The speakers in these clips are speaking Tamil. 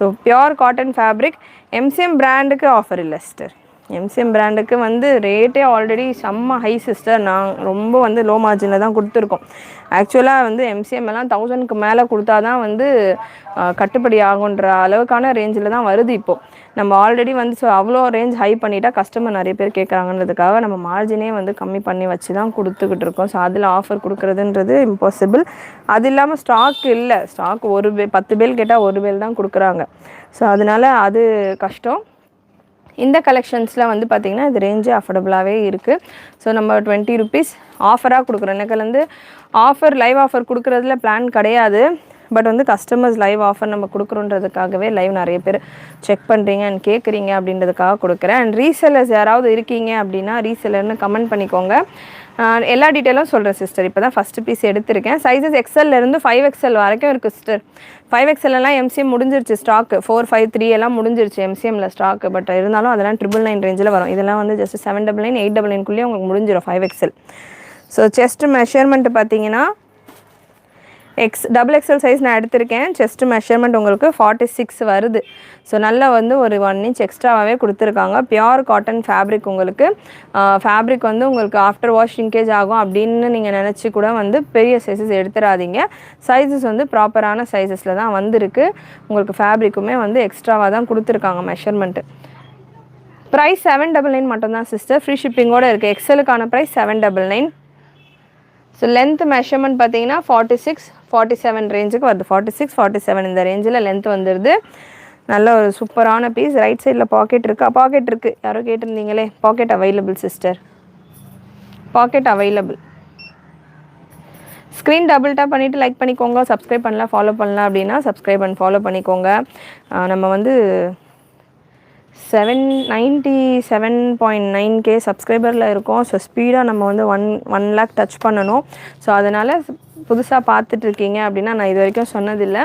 So pure cotton fabric. MCM பிராண்டுக்கு ஆஃபர் இல்லை சிஸ்டர். எம்சிஎம் பிராண்டுக்கு வந்து ரேட்டே ஆல்ரெடி செம்ம ஹை சிஸ்டர். நான் ரொம்ப வந்து லோ மார்ஜினில் தான் கொடுத்துருக்கோம். ஆக்சுவலாக வந்து எம்சிஎம் எல்லாம் 1000க்கு மேலே கொடுத்தா தான் வந்து கட்டுப்படி ஆகுன்ற அளவுக்கான ரேஞ்சில் தான் வருது இப்போது. நம்ம ஆல்ரெடி வந்து ஸோ அவ்வளோ ரேஞ்ச் ஹை பண்ணிட்டா கஸ்டமர் நிறைய பேர் கேட்குறாங்கன்றதுக்காக நம்ம மார்ஜினே வந்து கம்மி பண்ணி வச்சு தான் கொடுத்துக்கிட்டு இருக்கோம். ஸோ அதில் ஆஃபர் கொடுக்குறதுன்றது இம்பாசிபிள். அது இல்லாமல் ஸ்டாக் இல்லை. ஸ்டாக் 10 பேல் கேட்டால் 1 பேல் தான் கொடுக்குறாங்க. ஸோ அதனால அது கஷ்டம். இந்த கலெக்ஷன்ஸில் வந்து பார்த்திங்கன்னா இது ரேஞ்சு அஃபோர்டபுளாகவே இருக்குது. ஸோ நம்ம 20 ருபீஸ் ஆஃபராக கொடுக்குறோம். எனக்கு வந்து ஆஃபர் லைவ் ஆஃபர் கொடுக்குறதுல பிளான் கிடையாது. பட் வந்து கஸ்டமர்ஸ் லைவ் ஆஃபர் நம்ம கொடுக்குறோன்றதுக்காகவே லைவ் நிறைய பேர் செக் பண்ணுறீங்க அண்ட் கேட்குறீங்க அப்படின்றதுக்காக கொடுக்குறேன். அண்ட் ரீசெல்லர்ஸ் யாராவது இருக்கீங்க அப்படின்னா ரீசெல்லர்னு கமெண்ட் பண்ணிக்கோங்க. எல்லா டீட்டெயிலும் சொல்கிறேன் சிஸ்டர். இப்போ தான் ஃபஸ்ட்டு பீஸ் எடுத்திருக்கேன். சைஸஸ் எக்ஸல்லேருந்து 5XL வரைக்கும் இருக்குது சிஸ்டர். 5XL எம்சிஎம் முடிஞ்சிருச்சு ஸ்டாக்கு. 453 எல்லாம் முடிஞ்சிருச்சு எம்சிஎம்மில் ஸ்டாக்கு. பட் இருந்தாலும் அதெல்லாம் 999 ரேஞ்சில் வரும். இதெல்லாம் வந்து ஜஸ்ட் 799 899 உங்களுக்கு முடிஞ்சிடும் 5XL. ஸோ செஸ்ட் மெஷர்மெண்ட்டு பார்த்தீங்கன்னா XXL சைஸ் நான் எடுத்திருக்கேன். செஸ்ட் மெஷர்மெண்ட் உங்களுக்கு 46 வருது. ஸோ நல்லா வந்து ஒரு 1 இன்ச் எக்ஸ்ட்ராவாகவே கொடுத்துருக்காங்க. Pure cotton fabric. உங்களுக்கு ஃபேப்ரிக் வந்து உங்களுக்கு ஆஃப்டர் வாஷ் ஷிங்கேஜ் ஆகும் அப்படின்னு நீங்கள் நினச்சி கூட வந்து பெரிய சைஸஸ் எடுத்துடாதீங்க. சைஸஸ் வந்து ப்ராப்பரான சைஸஸில் தான் வந்திருக்கு. உங்களுக்கு ஃபேப்ரிக்குமே வந்து எக்ஸ்ட்ராவாக தான் கொடுத்துருக்காங்க மெஷர்மெண்ட்டு. ப்ரைஸ் 799 மட்டும்தான் சிஸ்டர். ஃப்ரீ ஷிப்பிங்கோடு இருக்குது. எக்ஸலுக்கான ப்ரைஸ் 799. ஸோ லென்த் மெஷர்மெண்ட் பார்த்தீங்கன்னா 46 47 ரேஞ்சுக்கு வருது. 46 47 இந்த ரேஞ்சில் லென்த் வந்துடுது. நல்ல ஒரு சூப்பரான பீஸ். ரைட் சைடில் பாக்கெட் இருக்கா? பாக்கெட் இருக்குது. யாரோ கேட்டிருந்தீங்களே. Pocket available sister. Pocket available. Screen double tap பண்ணிவிட்டு லைக் பண்ணிக்கோங்க. சப்ஸ்கிரைப் பண்ணலாம் ஃபாலோ பண்ணலாம் அப்படின்னா சப்ஸ்கிரைப் அண்ட் ஃபாலோ பண்ணிக்கோங்க. நம்ம வந்து 797.9K சப்ஸ்கிரைபரில் இருக்கோம். ஸோ ஸ்பீடாக நம்ம வந்து 1 lakh டச் பண்ணணும். ஸோ அதனால் புதுசாக பார்த்துட்ருக்கீங்க அப்படின்னா நான் இது வரைக்கும் சொன்னதில்லை.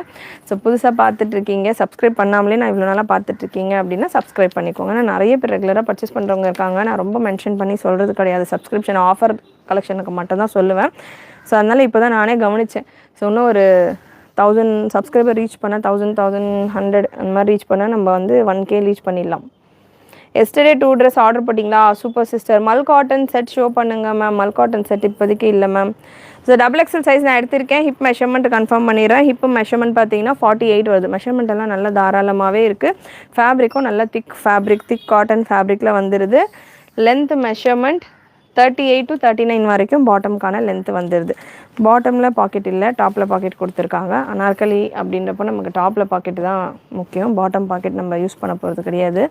ஸோ புதுசாக பார்த்துட்ருக்கீங்க சப்ஸ்கிரைப் பண்ணாமலே நான் இவ்வளோ நாளாக பார்த்துட்ருக்கீங்க அப்படின்னா சப்ஸ்கிரைப் பண்ணிக்கோங்க. நான் நிறைய பேர் ரெகுலராக பர்ச்சேஸ் பண்ணுறவங்க இருக்காங்க. நான் ரொம்ப மென்ஷன் பண்ணி சொல்கிறது கிடையாது. சப்ஸ்கிரிப்ஷன் ஆஃபர் கலெக்ஷனுக்கு மட்டும் தான் சொல்லுவேன். ஸோ அதனால் இப்போ தான் நானே கவனித்தேன். ஸோ இன்னும் ஒரு 1000 சப்ஸ்கிரைபர் ரீச் பண்ணால் 1100 அந்த மாதிரி ரீச் பண்ணால் நம்ம வந்து 1K ரீச் பண்ணிடலாம். எஸ்டர்டே 2 ட்ரெஸ் ஆர்டர் போட்டிங்களா? Super sister. மல் காட்டன் செட் ஷோ பண்ணுங்க மேம். மல் காட்டன் செட் இப்போதைக்கு இல்லை மேம். ஸோ XXL சைஸ் நான் எடுத்திருக்கேன். ஹிப் மெஷர்மெண்ட் கன்ஃபார்ம் பண்ணிடுறேன். ஹிப் மெஷர்மெண்ட் பார்த்தீங்கன்னா 48 வருது. மெஷர்மெண்ட் எல்லாம் நல்லா தாராளமாகவே இருக்குது. ஃபேப்ரிக்கும் நல்லா திக் ஃபேப்ரிக், திக் காட்டன் ஃபேப்ரிக்கில் வந்துடுது. லென்த் மெஷர்மெண்ட் 38 to 39 வரைக்கும் பாட்டம்க்கான லென்த் வந்துடுது. பாட்டமில் பாக்கெட் இல்லை, டாப்பில் பாக்கெட் கொடுத்துருக்காங்க. அனார்கலி அப்படின்றப்போ நமக்கு டாப்பில் பாக்கெட் தான் முக்கியம். பாட்டம் பாக்கெட் நம்ம யூஸ் பண்ண போகிறது கிடையாது.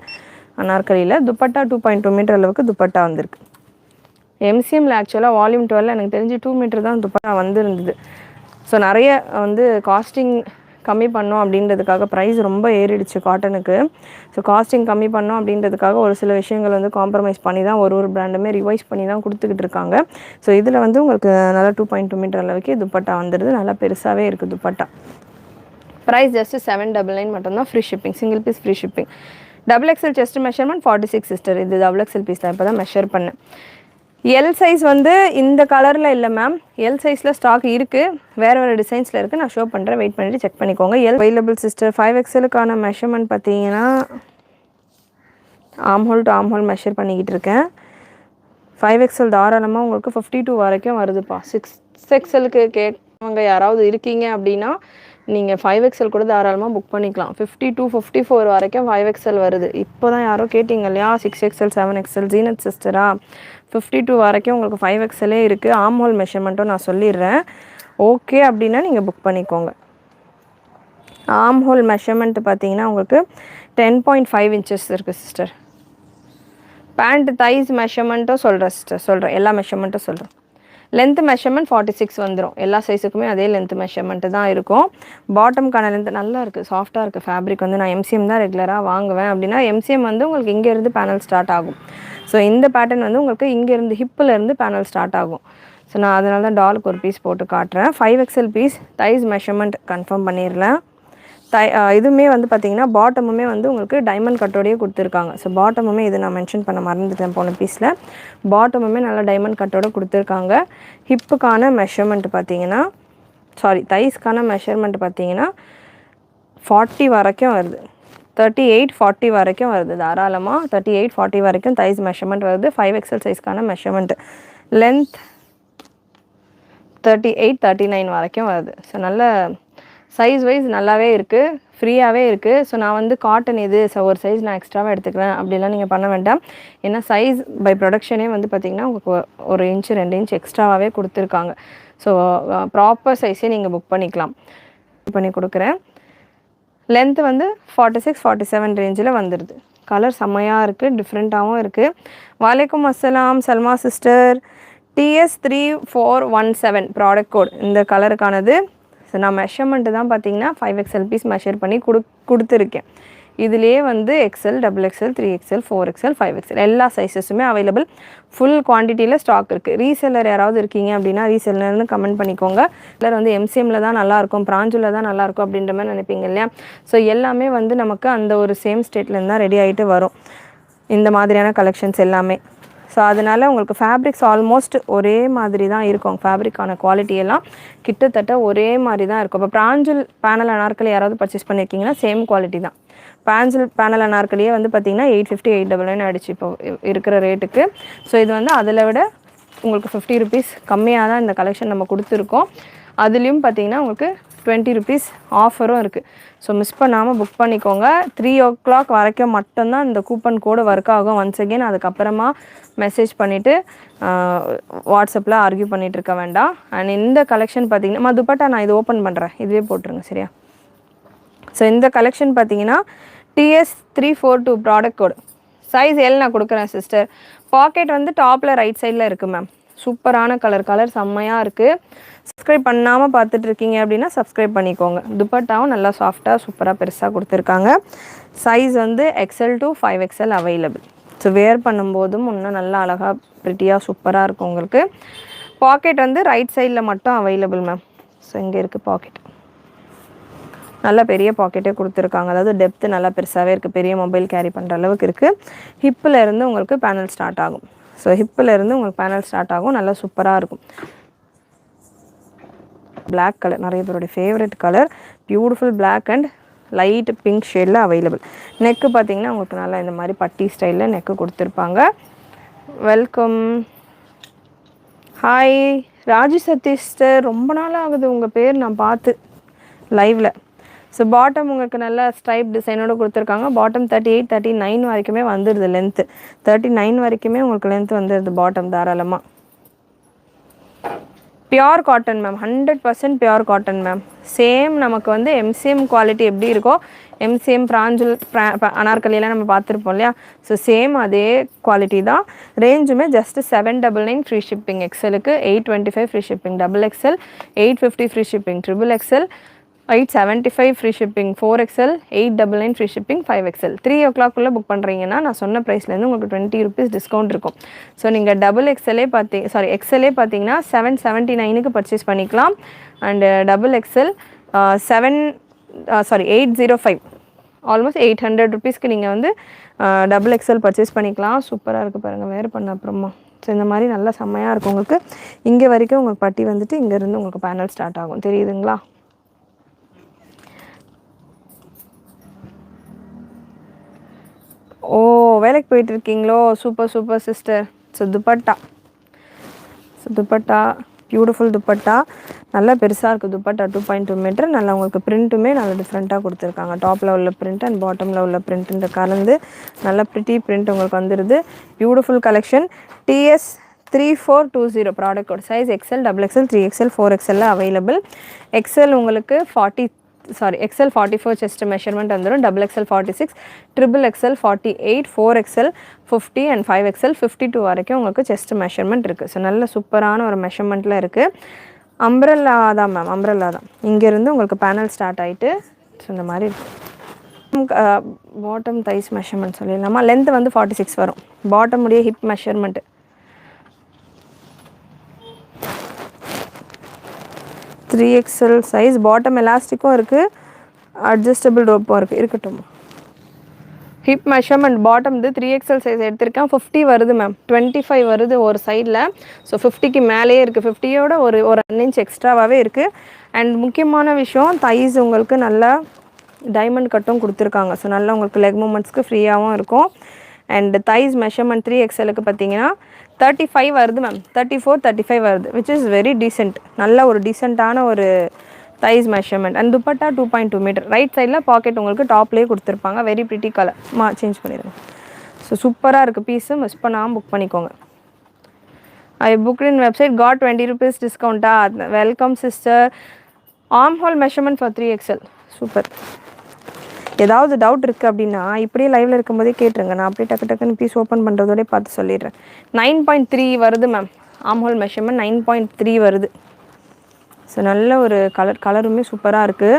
அனார்கலியில் துப்பட்டா 2.2 மீட்டர் அளவுக்கு துப்பட்டா வந்திருக்கு. எம்சிஎம்மில் ஆக்சுவலாக வால்யூம் 12 எனக்கு தெரிஞ்சு 2 மீட்டர் தான் துப்பட்டா வந்துருந்தது. ஸோ நிறைய வந்து காஸ்டிங் கம்மி பண்ணோம் அப்படின்றதுக்காக ப்ரைஸ் ரொம்ப ஏறிடுச்சு காட்டனுக்கு. ஸோ காஸ்டிங் கம்மி பண்ணோம் அப்படின்றதுக்காக ஒரு சில விஷயங்கள் வந்து காம்ப்ரமைஸ் பண்ணி தான் ஒரு பிராண்டுமே ரிவைஸ் பண்ணி தான் கொடுத்துக்கிட்டு இருக்காங்க. ஸோ இதில் வந்து உங்களுக்கு நல்லா 2.2 மீட்டர் அளவுக்கு துப்பட்டா வந்துடுது. நல்லா பெருசாகவே இருக்குது துப்பட்டா. ப்ரைஸ் ஜஸ்ட் 799 மட்டும்தான். Free shipping. Single piece free shipping. XXL chest measurement 46 sister. இது XXL பீஸ் தான் இப்போ தான் மெஷர் பண்ணேன். எல் சைஸ் வந்து இந்த கலரில் இல்லை மேம். எல் சைஸில் ஸ்டாக் இருக்குது. வேறு வேறு டிசைன்ஸில் இருக்குது. நான் ஷோ பண்ணுறேன். வெயிட் பண்ணிவிட்டு செக் பண்ணிக்கோங்க. L available sister. 5XLக்கான மெஷர்மெண்ட் பார்த்தீங்கன்னா ஆம்ஹோல் டு ஆம்ஹோல் மெஷர் பண்ணிக்கிட்டு இருக்கேன். 5XL தாராளமாக உங்களுக்கு 52 வரைக்கும் வருதுப்பா. 6XLக்கு கேட்குறவங்க யாராவது இருக்கீங்க அப்படின்னா நீங்கள் 5XL கூட தாராளமாக புக் பண்ணிக்கலாம். 52 54 வரைக்கும் 5XL வருது. இப்போ தான் யாரோ கேட்டிங்க இல்லையா 6XL 7XL ஜீனத் சிஸ்டரா? 52 வரைக்கும் உங்களுக்கு 5XLே இருக்குது. ஆம்ஹோல் மெஷர்மெண்ட்டும் நான் சொல்லிடுறேன். ஓகே அப்படின்னா நீங்கள் புக் பண்ணிக்கோங்க. ஆம்ஹோல் மெஷர்மெண்ட் பார்த்தீங்கன்னா உங்களுக்கு 10.5 இன்ச்சஸ் இருக்குது சிஸ்டர். பேண்ட் தைஸ் மெஷர்மெண்ட்டும் சொல்கிறேன் சிஸ்டர். சொல்கிறேன் எல்லா மெஷர்மெண்ட்டும் சொல்கிறேன். லென்த் மெஷர்மெண்ட் 46 வந்துடும். எல்லா சைஸுக்குமே அதே லென்த் மெஷர்மெண்ட்டு தான் இருக்கும். பாட்டம்க்கான லென்த் நல்லா இருக்குது. சாஃப்டாக இருக்குது ஃபேப்ரிக். வந்து நான் எம்சிஎம் தான் ரெகுலராக வாங்குவேன் அப்படின்னா எம்சிஎம் வந்து உங்களுக்கு இங்கேருந்து பேனல் ஸ்டார்ட் ஆகும். ஸோ இந்த பேட்டர்ன் வந்து உங்களுக்கு இங்கேருந்து ஹிப்பிலேருந்து பேனல் ஸ்டார்ட் ஆகும். ஸோ நான் அதனால தான் டாலுக்கு ஒரு பீஸ் போட்டு காட்டுறேன். 5XL piece. தைஸ் மெஷர்மெண்ட் கன்ஃபார்ம் பண்ணிடலாம். இதுவுமே வந்து பார்த்திங்கன்னா பாட்டமுமே வந்து உங்களுக்கு டைமண்ட் கட்டோடையே கொடுத்துருக்காங்க. ஸோ பாட்டமுமே இது நான் மென்ஷன் பண்ண மறந்துட்டேன் போன பீஸில். பாட்டமுமே நல்லா டைமண்ட் கட்டோட கொடுத்துருக்காங்க. ஹிப்புக்கான மெஷர்மெண்ட் பார்த்தீங்கன்னா தைஸ்க்கான மெஷர்மெண்ட் பார்த்தீங்கன்னா 40 வரைக்கும் வருது. 38-40 வரைக்கும் வருது. தாராளமாக 38-40 வரைக்கும் தைஸ் மெஷர்மெண்ட் வருது. 5XL சைஸ்க்கான measurement. லென்த் 38-39 வரைக்கும் வருது. ஸோ நல்ல சைஸ் வைஸ் நல்லாவே இருக்குது, ஃப்ரீயாகவே இருக்குது. ஸோ நான் வந்து காட்டன் இது ஒரு சைஸ் நான் எக்ஸ்ட்ராவாக எடுத்துக்கிறேன் அப்படிலாம் நீங்கள் பண்ண வேண்டாம். ஏன்னா சைஸ் பை ப்ரொடக்ஷனே வந்து பார்த்திங்கன்னா உங்களுக்கு 1 இன்ச் 2 இன்ச் எக்ஸ்ட்ராவாகவே கொடுத்துருக்காங்க. ஸோ ப்ராப்பர் சைஸே நீங்கள் புக் பண்ணிக்கலாம். பண்ணி கொடுக்குறேன். லென்த்து வந்து 46-47 ரேஞ்சில் வந்துடுது. கலர் செம்மையாக இருக்குது, டிஃப்ரெண்ட்டாகவும் இருக்குது. வலைக்கும் அஸ்ஸலாம் Salma sister. TS3417 product code இந்த கலருக்கானது. ஸோ நான் மெஷர்மெண்ட்டு தான் பார்த்தீங்கன்னா 5XL பீஸ் மெஷர் பண்ணி கொடுத்துருக்கேன். இதுலேயே வந்து XL, XXL, 3XL, 4XL, 5XL எல்லா சைஸஸுமே அவைலபிள். ஃபுல் குவான்டிட்டியில் ஸ்டாக் இருக்குது. ரீசெல்லர் யாராவது இருக்கீங்க அப்படின்னா ரீசெல்லர்னு கமெண்ட் பண்ணிக்கோங்க. இல்லை வந்து MCMல தான் நல்லாயிருக்கும், பிராஞ்சில் தான் நல்லாயிருக்கும் அப்படின்ற மாதிரி நினைப்பீங்க இல்லையா? ஸோ எல்லாமே வந்து நமக்கு அந்த ஒரு சேம் ஸ்டேட்லேருந்து தான் ரெடி ஆகிட்டு வரும் இந்த மாதிரியான கலெக்ஷன்ஸ் எல்லாமே. ஸோ அதனால் உங்களுக்கு ஃபேப்ரிக்ஸ் ஆல்மோஸ்ட் ஒரே மாதிரி தான் இருக்கும். ஃபேப்ரிக்கான குவாலிட்டியெல்லாம் கிட்டத்தட்ட ஒரே மாதிரி தான் இருக்கும். இப்போ பிராஞ்சில் பேனல் அனார்கலி யாராவது பர்ச்சேஸ் பண்ணியிருக்கீங்கன்னா சேம் குவாலிட்டி தான். பேனல் அனார்கலியே வந்து பார்த்திங்கன்னா 850, 899 ஆகிடுச்சு இப்போ இருக்கிற ரேட்டுக்கு. ஸோ இது வந்து அதில் விட உங்களுக்கு 50 rupees கம்மியாக தான் இந்த கலெக்ஷன் நம்ம கொடுத்துருக்கோம். அதுலேயும் பார்த்திங்கன்னா உங்களுக்கு 20 rupees ஆஃபரும் இருக்குது. ஸோ மிஸ் பண்ணாமல் புக் பண்ணிக்கோங்க. 3 o'clock வரைக்கும் மட்டும்தான் இந்த கூப்பன் கோடு ஒர்க் ஆகும். ஒன்ஸ் அகெயின் அதுக்கப்புறமா மெசேஜ் பண்ணிவிட்டு வாட்ஸ்அப்பில் ஆர்கியூ பண்ணிகிட்டு இருக்க வேண்டாம். அண்ட் இந்த கலெக்ஷன் பார்த்திங்கன்னா துப்பட்டா நான் இது ஓப்பன் பண்ணுறேன், இதுவே போட்டுருங்க சரியா? ஸோ இந்த கலெக்ஷன் பார்த்திங்கன்னா TS342 ப்ராடக்ட் கோடு. சைஸ் L நான் கொடுக்குறேன் சிஸ்டர். பாக்கெட் வந்து டாப்பில் ரைட் சைடில் இருக்குது மேம். சூப்பரான கலர் செம்மையாக இருக்குது. சப்ஸ்கிரைப் பண்ணாமல் பார்த்துட்ருக்கீங்க அப்படின்னா சப்ஸ்கிரைப் பண்ணிக்கோங்க. துப்பட்டாவும் நல்லா சாஃப்டாக சூப்பராக பெருசாக கொடுத்துருக்காங்க. சைஸ் வந்து XL to 5XL available. So wear பண்ணும்போதும் இன்னும் நல்லா அழகாக ப்ரிட்டியாக சூப்பராக இருக்கும் உங்களுக்கு. பாக்கெட் வந்து ரைட் சைடில் மட்டும் அவைலபிள் மேம். ஸோ இங்கே இருக்குது பாக்கெட், நல்ல பெரிய பாக்கெட்டே கொடுத்துருக்காங்க. அதாவது டெப்த்து நல்லா பெருசாகவே இருக்குது, பெரிய மொபைல் கேரி பண்ணுற அளவுக்கு இருக்குது. ஹிப்பில் இருந்து உங்களுக்கு பேனல் ஸ்டார்ட் ஆகும். ஸோ ஹிப்பில் இருந்து உங்களுக்கு பேனல் ஸ்டார்ட் ஆகும், நல்லா சூப்பராக இருக்கும். பிளாக் கலர் நிறைய பேருடைய favourite colour, beautiful black and light pink ஷேடில் அவைலபிள். நெக்கு பார்த்திங்கன்னா உங்களுக்கு நல்லா இந்த மாதிரி பட்டி ஸ்டைலில் நெக்கு கொடுத்துருப்பாங்க. வெல்கம். ஹாய் ராஜி சதீஷ்டர், ரொம்ப நாள் ஆகுது உங்கள் பேர் நான் பார்த்து லைவில். ஸோ பாட்டம் உங்களுக்கு நல்ல ஸ்ட்ரைப் டிசைனோடு கொடுத்துருக்காங்க. பாட்டம் 38, 39 வரைக்குமே வந்துடுது. லென்த்து 39 வரைக்குமே உங்களுக்கு லென்த் வந்துடுது பாட்டம் தாராளமாக. Pure cotton ma'am, 100% pure cotton ma'am. Same நமக்கு வந்து MCM குவாலிட்டி எப்படி இருக்கோ, MCM பிராஞ்சில் அனார்கலியெல்லாம் நம்ம பார்த்துருப்போம் இல்லையா? ஸோ சேம் அதே குவாலிட்டி தான். ரேஞ்சுமே ஜஸ்ட் 799 ஃப்ரீ ஷிப்பிங். எக்ஸலுக்கு 825 free shipping, XXL 850 free shipping, XXL 875 free shipping, 4XL 899 free shipping, 5XL 3 o'clock book பண்ணுறீங்கன்னா நான் சொன்ன ப்ரைஸ்லேருந்து உங்களுக்கு 20 rupees டிஸ்கவுண்ட் இருக்கும். ஸோ நீங்கள் XXLே XLே பார்த்தீங்கன்னா 779க்கு பர்ச்சேஸ் பண்ணிக்கலாம். அண்டு XXL 805 ஆல்மோஸ்ட் 800 rupeesக்கு நீங்கள் வந்து XXL பர்ச்சேஸ் பண்ணிக்கலாம். சூப்பராக இருக்குது பாருங்கள் வேறு பண்ண அப்புறமா. ஸோ இந்த மாதிரி நல்லா செம்மையாக இருக்கும் உங்களுக்கு. இங்கே வரைக்கும் உங்களுக்கு பட்டி வந்துட்டு இங்கேருந்து உங்களுக்கு பேனல் ஸ்டார்ட் ஆகும், தெரியுதுங்களா? ஓ வேலைக்கு போயிட்டுருக்கீங்களோ? Super sister. So dupatta beautiful dupatta, நல்லா பெருசாக இருக்குது துப்பட்டா. 2.2 மீட்டர். நல்லா உங்களுக்கு பிரிண்ட்டுமே நல்லா டிஃப்ரெண்ட்டாக கொடுத்துருக்காங்க. டாப்பில் உள்ள பிரிண்ட் அண்ட் பாட்டமில் உள்ள பிரிண்ட்டு கலந்து நல்ல ப்ரிட்டி பிரிண்ட் உங்களுக்கு வந்துடுது. Beautiful collection. TS3420 product code. Size XL, XXL, 3XL, 4XL available. XL உங்களுக்கு XL 44 செஸ்ட் மெஷர்மெண்ட் வந்துடும். XXL 46, XXL 48, 4XL 50 and 5XL 52 வரைக்கும் உங்களுக்கு செஸ்ட் மெஷர்மெண்ட் இருக்குது. ஸோ நல்ல சூப்பரான ஒரு மெஷர்மெண்ட்டில் இருக்குது. அம்ப்ரெல்லா தான் மேம், அம்ப்ரெல்லா தான். இங்கேருந்து உங்களுக்கு பேனல் ஸ்டார்ட் ஆகிட்டு ஸோ இந்த மாதிரி இருக்கும். பாட்டம் தைஸ் மெஷர்மெண்ட் சொல்லிடலாமா? லென்த் வந்து 46 வரும். பாட்டம் உடைய hip measurement 3XL size. Bottom எலாஸ்டிக்கும் இருக்குது, அட்ஜஸ்டபிள் ரோப்பும் இருக்குது. இருக்கட்டும். ஹிப் மெஷர்மெண்ட் பாட்டம் இது 3XL சைஸ் எடுத்திருக்கேன். 50 வருது மேம், 25 வருது ஒரு சைடில். ஸோ 50க்கு மேலேயே இருக்குது. 50யோட ஒரு 1 inch எக்ஸ்ட்ராவாகவே இருக்குது. அண்ட் முக்கியமான விஷயம் தைஸ் உங்களுக்கு நல்லா டைமண்ட் கட்டும் கொடுத்துருக்காங்க. ஸோ நல்லா உங்களுக்கு லெக் மூமெண்ட்ஸ்க்கு ஃப்ரீயாகவும் இருக்கும். அண்ட் தைஸ் மெஷர்மெண்ட் 3XLக்கு பார்த்தீங்கன்னா 35 வருது மேம். 34 35 வருது, விச் இஸ் வெரி டீசென்ட். நல்ல ஒரு டீசெண்டான ஒரு thighs measurement. And dupatta 2.2 metre. Right சைடில் பாக்கெட் உங்களுக்கு டாப்லேயே கொடுத்துருப்பாங்க. Very pretty colour. சேஞ்ச் பண்ணிடுங்க. ஸோ சூப்பராக இருக்குது பீஸு. மிஸ் பண்ணாமல் புக் பண்ணிக்கோங்க. I book in website got 20 rupees டிஸ்கவுண்ட்டா? Welcome sister. Arm hole measurement for 3XL. Super. ஏதாவது டவுட் இருக்குது அப்படின்னா இப்படியே லைவில் இருக்கும்போதே கேட்டுருங்க. நான் அப்படியே டக்குன்னு பீஸ் ஓப்பன் பண்ணுறதோடய பார்த்து சொல்லிடுறேன். 9.3 வருது மேம். ஆர்ம் ஹோல் மெஷர்மெண்ட் 9.3 வருது. ஸோ நல்ல ஒரு கலருமே சூப்பராக இருக்குது.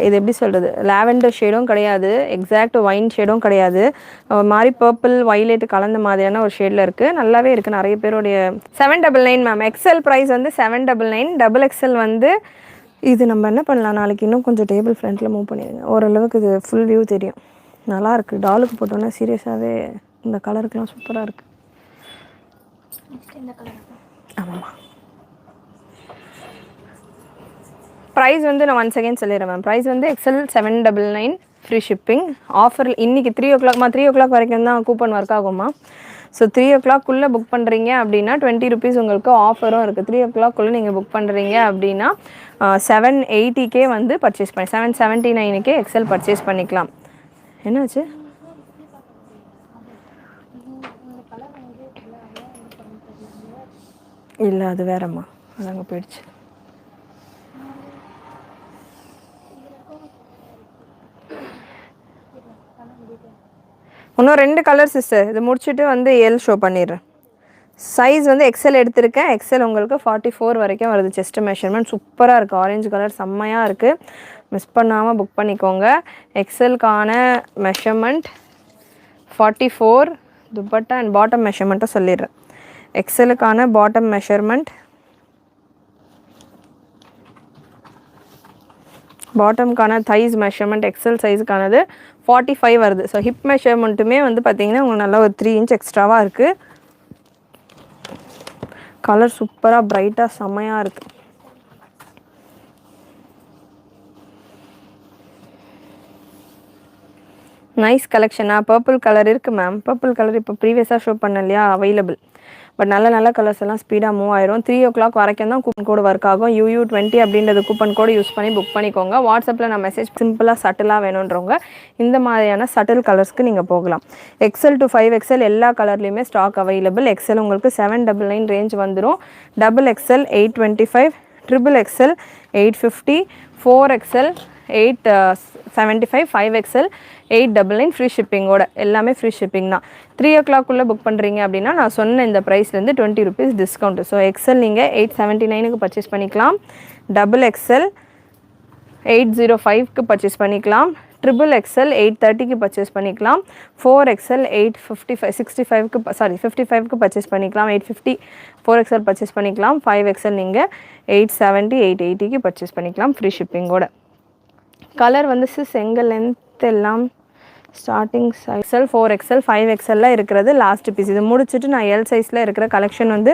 இது எப்படி சொல்கிறது, லாவெண்டர் ஷேடும் கிடையாது, எக்ஸாக்ட் ஒயின் ஷேடும் கிடையாது, மாதிரி பர்பிள் வைலெட் கலந்த மாதிரியான ஒரு ஷேடில் இருக்குது. நல்லாவே இருக்குது. நிறைய பேருடைய 799 மேம். எக்ஸல் ப்ரைஸ் வந்து 799. XXL வந்து இது நம்ம என்ன பண்ணலாம், நாளைக்கு இன்னும் கொஞ்சம் டேபிள் ஃப்ரண்ட்டில் மூவ் பண்ணிடுங்க. ஓரளவுக்கு இது ஃபுல் வியூ தெரியும். நல்லாயிருக்கு. டாலுக்கு போட்டோன்னா சீரியஸாகவே இந்த கலருக்குலாம் சூப்பராக இருக்குது. ஆமாம்மா. ப்ரைஸ் வந்து நான் ஒன்ஸ் அகேன் சொல்லிடுறேன் மேம். ப்ரைஸ் வந்து XL 799 ஃப்ரீ ஷிப்பிங். ஆஃபர் இன்றைக்கி 3 o'clock 3 o'clock வரைக்கும் தான் கூப்பன் ஒர்க் ஆகுமா. ஸோ 3 o'clock புக் பண்ணுறீங்க அப்படின்னா 20 rupees உங்களுக்கு ஆஃபரும் இருக்குது. 3 o'clock நீங்கள் புக் பண்ணுறீங்க அப்படின்னா 780K வந்து பர்ச்சேஸ் பண்ணி 779K XL பர்ச்சேஸ் பண்ணிக்கலாம். என்னாச்சு? இல்லை அது வேறம்மா, அது அங்கே போயிடுச்சு. இன்னும் 2 கலர் சிஸ்டர். இது முடிச்சுட்டு வந்து எல் ஷோ பண்ணிடுறேன். சைஸ் வந்து XL எடுத்திருக்கேன். XL உங்களுக்கு 44 வரைக்கும் வருது. செஸ்ட் மெஷர்மெண்ட் சூப்பராக இருக்குது. ஆரஞ்சு கலர் செம்மையாக இருக்குது. மிஸ் பண்ணாமல் புக் பண்ணிக்கோங்க. XLக்கான மெஷர்மெண்ட் 44. துப்பட்டா அண்ட் பாட்டம் மெஷர்மெண்ட்டை சொல்லிடுறேன். XLக்கான பாட்டம் மெஷர்மெண்ட், பாட்டம்க்கான தைஸ் மெஷர்மெண்ட் XL சைஸுக்கானது 45 வருது. ஸோ ஹிப் மெஷர்மெண்ட்டுமே வந்து பார்த்திங்கன்னா உங்களுக்கு நல்லா ஒரு 3 inch எக்ஸ்ட்ராவாக இருக்குது. கலர் சூப்பராக பிரைட்டாக செம்மையாக இருக்குது. நைஸ் கலெக்ஷனாக. பர்பிள் கலர் இருக்குது மேம். பர்பிள் கலர் இப்போ ப்ரீவியஸாக ஷோ பண்ண இல்லையா, அவைலபிள். பட் நல்ல கலர்ஸ் எல்லாம் ஸ்பீடாக மூவ் ஆயிரும். 3 o'clock வரைக்கும் தான் கூப்பன் கோடு ஒர்க் ஆகும். UU20 அப்படின்றது கூப்பன் கோடு யூஸ் பண்ணி புக் பண்ணிக்கோங்க. வாட்ஸ்அப்பில் நான் மெசேஜ் சிம்பிளாக சட்டிலாக வேணுன்றவங்க இந்த மாதிரியான சட்டில் கலர்ஸ்க்கு நீங்கள் போகலாம். XL to 5XL எல்லா கலர்லேயுமே ஸ்டாக் அவைலபிள். XL உங்களுக்கு 799 ரேஞ்ச் வந்துடும். XXL 825, XXL 850, 4XL 875, 5XL 899 free ஷிப்பிங்கோட. எல்லாமே ஃப்ரீ ஷிப்பிங் தான். 3 o'clock புக் பண்ணுறீங்க அப்படின்னா நான் சொன்ன இந்த ப்ரைஸ்லேருந்து 20 rupees டிஸ்கவுண்ட். ஸோ XL நீங்கள் 879க்கு பர்ச்சேஸ் பண்ணிக்கலாம். XXL 805க்கு பர்ச்சேஸ் பண்ணிக்கலாம். XXL 830க்கு பர்ச்சேஸ் பண்ணிக்கலாம். 4XL 55க்கு பர்ச்சேஸ் பண்ணிக்கலாம். 850 4XL பர்ச்சேஸ் பண்ணிக்கலாம். 5XL நீங்கள் 870 880க்கு பர்ச்சேஸ் பண்ணிக்கலாம் ஃப்ரீ ஷிப்பிங்கோட. கலர் வந்து எங்கள் லென்த் எல்லாம் ஸ்டார்டிங் XL 4XL 5XL இருக்கிறது லாஸ்ட் பீஸ். இது முடிச்சுட்டு நான் எல் சைஸில் இருக்கிற கலெக்ஷன் வந்து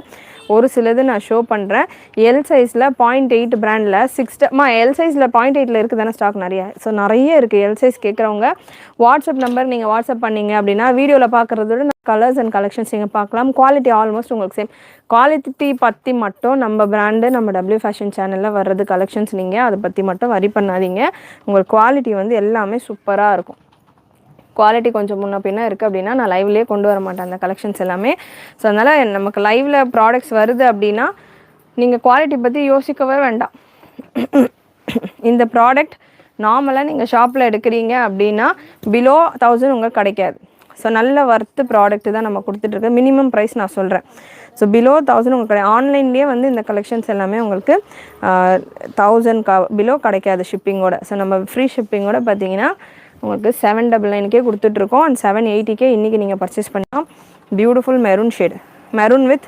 ஒரு சிலது நான் ஷோ பண்ணுறேன். எல் சைஸில் 0.8 பிராண்டில் 6 எல் சைஸில் 0.8 இருக்குது தானே ஸ்டாக் நிறைய. ஸோ நிறைய இருக்குது. எல் சைஸ் கேட்குறவங்க வாட்ஸ்அப் நம்பர் நீங்கள் வாட்ஸ்அப் பண்ணிங்க அப்படின்னா வீடியோவில் பார்க்குறதோட கலர்ஸ் அண்ட் கலெக்ஷன்ஸ் நீங்கள் பார்க்கலாம். குவாலிட்டி ஆல்மோஸ்ட் உங்களுக்கு சேம். குவாலிட்டி பற்றி மட்டும் நம்ம பிராண்டு நம்ம W ஃபேஷன் சேனலில் வர்றது கலெக்ஷன்ஸ், நீங்கள் அதை பற்றி மட்டும் வரி பண்ணாதீங்க. உங்களுக்கு குவாலிட்டி வந்து எல்லாமே சூப்பராக இருக்கும். குவாலிட்டி கொஞ்சம் முன்ன பின்ன இருக்குது அப்படின்னா நான் லைவ்லேயே கொண்டு வர மாட்டேன் அந்த கலெக்ஷன்ஸ் எல்லாமே. ஸோ அதனால் நமக்கு லைவில் ப்ராடக்ட்ஸ் வருது அப்படின்னா நீங்கள் குவாலிட்டி பற்றி யோசிக்கவே வேண்டாம். இந்த ப்ராடக்ட் நார்மலாக நீங்கள் ஷாப்பில் எடுக்கிறீங்க அப்படின்னா பிலோ 1000 உங்களுக்கு கிடைக்காது. ஸோ நல்ல ஒர்த்து ப்ராடக்ட் தான் நம்ம கொடுத்துட்ருக்கோம். மினிமம் ப்ரைஸ் நான் சொல்கிறேன். ஸோ பிலோ 1000 உங்களுக்கு கிடையாது. ஆன்லைன்லேயே வந்து இந்த கலெக்ஷன்ஸ் எல்லாமே உங்களுக்கு 1000 பிலோ கிடைக்காது ஷிப்பிங்கோட. ஸோ நம்ம ஃப்ரீ ஷிப்பிங்கோட பார்த்தீங்கன்னா உங்களுக்கு 799க்கே கொடுத்துட்ருக்கோம். அண்ட் 780K இன்றைக்கி நீங்கள் பர்ச்சேஸ் பண்ணலாம். Beautiful maroon shade, maroon with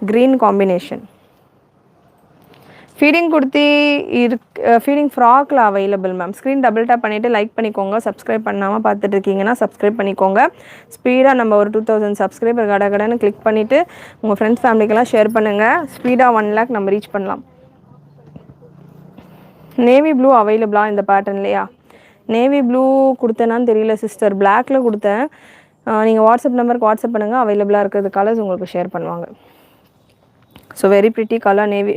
green combination. Feeding kurti feeding ஃப்ராக்கில் available ma'am. Screen double tap பண்ணிவிட்டு லைக் பண்ணிக்கோங்க. சப்ஸ்கிரைப் பண்ணாமல் பார்த்துட்டு இருக்கீங்கன்னா சப்ஸ்கிரைப் பண்ணிக்கோங்க. ஸ்பீடாக நம்ம ஒரு 2000 சப்ஸ்கிரைபர் கடன்னு கிளிக் பண்ணிவிட்டு உங்கள் ஃப்ரெண்ட்ஸ் ஃபேமிலிக்கெல்லாம் ஷேர் பண்ணுங்கள். ஸ்பீடாக 1 lakh நம்ம ரீச் பண்ணலாம். நேவி ப்ளூ அவைலபிளாக இந்த பேட்டர்ன்லையா? நேவி ப்ளூ கொடுத்தேனான்னு தெரியல சிஸ்டர், பிளாக்ல கொடுத்தேன். நீங்கள் வாட்ஸ்அப் நம்பருக்கு வாட்ஸ்அப் பண்ணுங்கள், அவைலபிளாக இருக்கிறது கலர்ஸ் உங்களுக்கு ஷேர் பண்ணுவாங்க. So very pretty colour, navy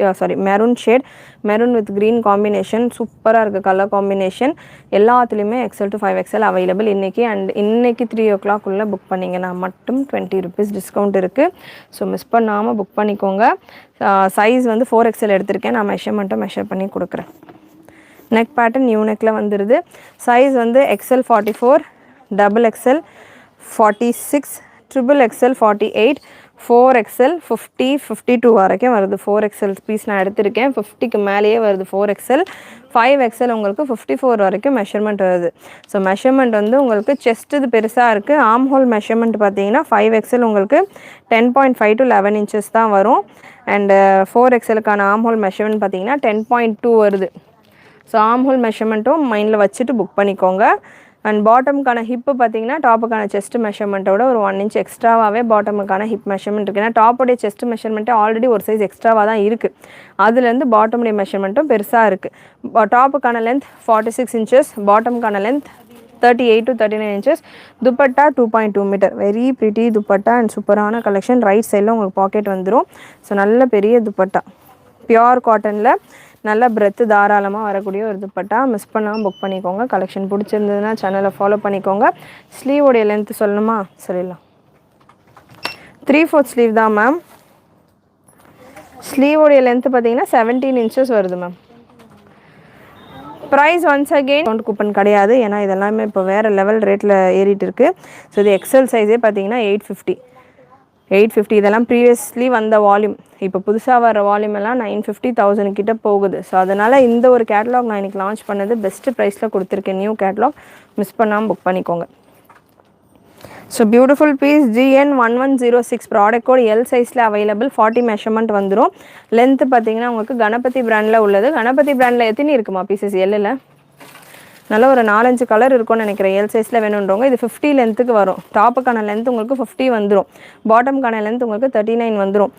maroon shade, maroon with green combination, சூப்பராக இருக்குது கலர் காம்பினேஷன். எல்லாத்துலேயுமே XL to 5XL அவைலபிள் இன்றைக்கி. அண்ட் இன்றைக்கி 3 o'clock புக் பண்ணிங்கன்னா மட்டும் 20 rupees டிஸ்கவுண்ட் இருக்குது. ஸோ மிஸ் பண்ணாமல் புக் பண்ணிக்கோங்க. சைஸ் வந்து 4XL எடுத்திருக்கேன், நான் மெஷர் பண்ணி கொடுக்குறேன். நெக் பேட்டர்ன் நியூ நெக்கில் வந்துடுது. சைஸ் வந்து XL 44, XXL 46, XXL 48, 4XL 50, 52 வரைக்கும் வருது. 4XL பீஸ் நான் எடுத்திருக்கேன். 50க்கு மேலேயே வருது 4XL. 5XL உங்களுக்கு 54 வரைக்கும் மெஷர்மெண்ட் வருது. ஸோ மெஷர்மெண்ட் வந்து உங்களுக்கு செஸ்ட் இது பெருசாக இருக்குது. ஆர்ம் ஹோல் மெஷர்மெண்ட் பார்த்தீங்கன்னா 5XL உங்களுக்கு 10.5 to 11 inches தான் வரும். அண்டு 4XLக்கான ஆர்ம் ஹோல் மெஷர்மெண்ட் பார்த்தீங்கன்னா 10.2 வருது. ஸோ ஆர்ம் ஹோல் மெஷர்மெண்ட்டும் மைண்டில் வச்சுட்டு புக் பண்ணிக்கோங்க. அண்ட் பாட்டமுக்கான ஹிப்பு பார்த்தீங்கன்னா டாப்புக்கான செஸ்ட் மெஷர்மெண்ட்டோட ஒரு 1 inch எக்ஸ்ட்ராவாகவே பாட்டமுக்கான ஹிப் மெஷர்மெண்ட் இருக்குது. ஏன்னா டாப்போடைய செஸ்ட் மெஷர்மெண்ட்டே ஆல்ரெடி ஒரு சைஸ் எக்ஸ்ட்ராவாக தான் இருக்குது. அதுலேருந்து பாட்டமுடைய மெஷர்மெண்ட்டும் பெருசாக இருக்குது. டாப்புக்கான லென்த் 46 inches, பாட்டமுக்கான length 38 to 39 inches. Dupatta 2.2 meter. Very pretty dupatta and சூப்பரான கலெக்ஷன். ரைட் சைடில் உங்களுக்கு பாக்கெட் வந்துடும். ஸோ நல்ல பெரிய துப்பட்டா, பியோர் காட்டனில் நல்ல பிரெத்து தாராளமாக வரக்கூடிய ஒரு துப்பட்டா. மிஸ் பண்ணாமல் புக் பண்ணிக்கோங்க. கலெக்ஷன் பிடிச்சிருந்ததுன்னா சேனலை ஃபாலோ பண்ணிக்கோங்க. ஸ்லீவோடைய லென்த்து சொல்லணுமா? சொல்லிடலாம். 3/4 ஸ்லீவ் தான் மேம். ஸ்லீவோடைய லென்த்து பார்த்தீங்கன்னா 17 inches வருது ma'am. Price once again discount coupon கிடையாது, ஏன்னா இதெல்லாமே இப்போ வேறு லெவல் ரேட்டில் ஏறிட்டு இருக்குது. ஸோ இது எக்ஸல் சைஸே பார்த்தீங்கன்னா 850. இதெல்லாம் ப்ரீவியஸ்லி வந்த வால்யூம். இப்போ புதுசாக வர வால்யூம் எல்லாம் 950,000 கிட்ட போகுது. ஸோ அதனால் இந்த ஒரு கேட்லாக் நான் இன்றைக்கி லான்ச் பண்ணது பெஸ்ட்டு ப்ரைஸில் கொடுத்துருக்கேன். நியூ கேட்லாக் மிஸ் பண்ணாமல் புக் பண்ணிக்கோங்க. So beautiful piece GN1106 product code L சைஸில் அவைலபிள். 40 மெஷர்மெண்ட் வந்துடும். லென்த்து பார்த்தீங்கன்னா உங்களுக்கு கணபதி பிராண்டில் உள்ளது. கணபதி பிராண்டில் எத்தனை இருக்குமா பீசஸ்? எல்லில் நல்ல ஒரு 4-5 கலர் இருக்கும்னு நினைக்கிறேன். எல் சைஸில் வேணுன்றவங்க இது 50 லென்த்துக்கு வரும். டாப்புக்கான லென்த் உங்களுக்கு 50 வந்துடும். பாட்டமுக்கான லென்த் உங்களுக்கு 39 வந்துடும்.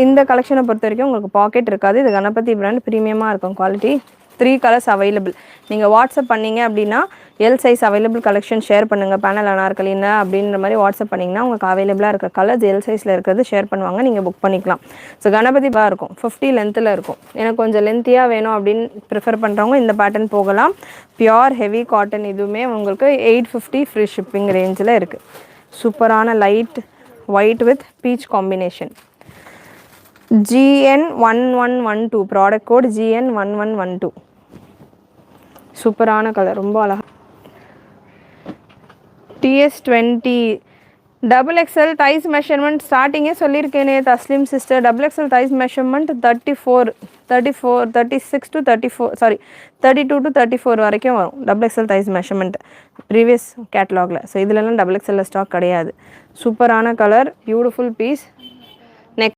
இந்த கலெக்ஷனை பொறுத்த வரைக்கும் உங்களுக்கு பாக்கெட் இருக்காது. இது கணபதி பிராண்ட், ப்ரீமியமாக இருக்கும் குவாலிட்டி. 3 colours available. நீங்கள் வாட்ஸ்அப் பண்ணிங்க அப்படின்னா L size available collection share பண்ணுங்கள், பேனல் அனார்கலின்னு அப்படின்ற மாதிரி வாட்ஸ்அப் பண்ணிங்கன்னா உங்களுக்கு அவைலபிளாக இருக்கிற கலர்ஸ் எல் சைஸில் இருக்கிறது ஷேர் பண்ணுவாங்க, நீங்கள் புக் பண்ணிக்கலாம். ஸோ கணபதி இருக்கும் 50 லென்த்தில் இருக்கும். எனக்கு கொஞ்சம் லென்த்தியாக வேணும் அப்படின்னு ப்ரிஃபர் பண்ணுறவங்க இந்த பேட்டர்ன் போகலாம். பியோர் ஹெவி காட்டன், இதுவுமே உங்களுக்கு 850 ஃப்ரீ ஷிப்பிங் ரேஞ்சில் இருக்குது. சூப்பரான light white with peach combination. GN1112 product code GN1112. சூப்பரான கலர், ரொம்ப அழகாக. TS20 XXL தைஸ் மெஷர்மெண்ட் ஸ்டார்டிங்கே சொல்லியிருக்கேனே Tasleem sister. XXL thighs measurement 36 to 34 sorry 32 to 34 வரைக்கும் வரும். XXL தைஸ் மெஷர்மெண்ட் ப்ரீவியஸ் கேட்லாகில். ஸோ இதிலலாம் XXL ஸ்டாக் கிடையாது. சூப்பரான கலர், பியூட்டிஃபுல் பீஸ்.